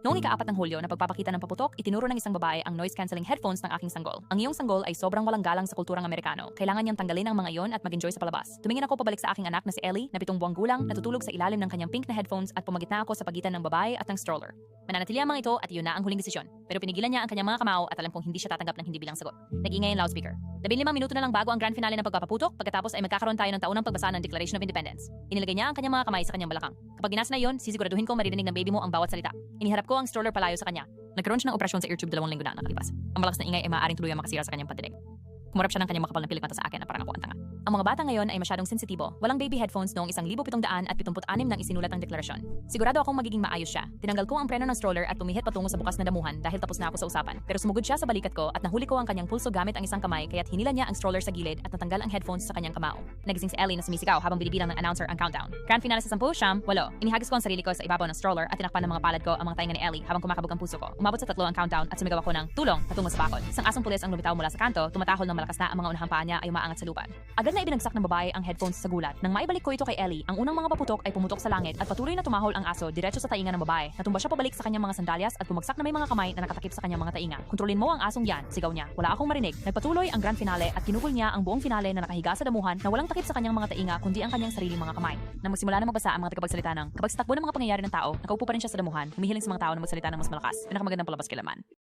Noong ika-4 ng Hulyo na pagpapakita ng paputok, itinuro ng isang babae ang noise-canceling headphones ng aking sanggol. Ang iyong sanggol ay sobrang walang galang sa kulturang Amerikano. Kailangan niyang tanggalin ang mga iyon at mag-enjoy sa palabas. Tumingin ako pabalik sa aking anak na si Ellie, na 7 buwang gulang, natutulog sa ilalim ng kanyang pink na headphones at pumagitna ako sa pagitan ng babae at ng stroller. Mananatili ang mga ito at iyon na ang huling desisyon. Pero pinigilan niya ang kanyang mga kamao at alam kong hindi siya tatanggap ng hindi bilang sagot. Nag-ingay ang loudspeaker. 15 minuto na lang bago ang grand finale ng pagpapaputok, pagkatapos ay magkakaroon tayo ng taunang pagbasa ng Declaration of Independence. Inilagay niya ang kanyang mga kamay sa kanyang balakang. Kapag ginasa na iyon, sisiguraduhin kong maririnig ng baby mo ang bawat salita. Iniharap ko ang stroller palayo sa kanya. Nagkaroon siya ng operasyon sa ear tube 2 linggo na nakalipas. Ang malakas na ingay ay maaaring tuluyang makasira sa kanyang pandinig. Kumarap siya ng kanyang makapal na pilik mata sa akin na parang ako ang tanga. Ang mga bata ngayon ay masyadong sensitibo. Walang baby headphones noong 1776 nang isinulat ang deklarasyon. Sigurado akong magiging maayos siya. Tinanggal ko ang preno ng stroller at tumihit patungo sa bukas na damuhan dahil tapos na ako sa usapan. Pero sumugod siya sa balikat ko at nahuli ko ang kanyang pulso gamit ang isang kamay kaya't hinila niya ang stroller sa gilid at natanggal ang headphones sa kanyang kamao. Nagising si Ellie na sumisigaw habang binibilang ng announcer ang countdown. Grand finale sa 10, 9, 8. Inihagis ko ang sarili ko sa ibabaw ng stroller at tinakpan ng mga palad ko ang mga tainga ni Ellie habang kumakabog ang puso ko. Umabot sa 3 ang countdown at sumigaw ako ng tulong patungo sa bakod. Isang asong pulis ang lumitaw mula sa kanto, tumatahol ng malakas na ang mga unahang paa niya ay umaangat sa lupa. Agad na ibinagsak ng babae ang headphones sa gulat. Nang maibalik ko ito kay Ellie, ang unang mga paputok ay pumutok sa langit at patuloy na tumahol ang aso diretso sa tainga ng babae. Natumba siya pabalik sa kanyang mga sandalyas at bumagsak na may mga kamay na nakatakip sa kanyang mga tainga. Kontrolin mo ang asong yan, sigaw niya. Wala akong marinig. Nagpatuloy ang grand finale at kinugol niya ang buong finale na nakahiga sa damuhan na walang takip sa kanyang mga tainga kundi ang kanyang sariling mga kamay. Nang magsimula na magbasa ang mga tagapagsalita ng kapag sa takbo ng mga pangyayari ng tao, nakaupo pa rin siya sa damuhan, humihiling sa mga tao na magsalita ng mas malakas. Pinakamagandang palabas kailaman.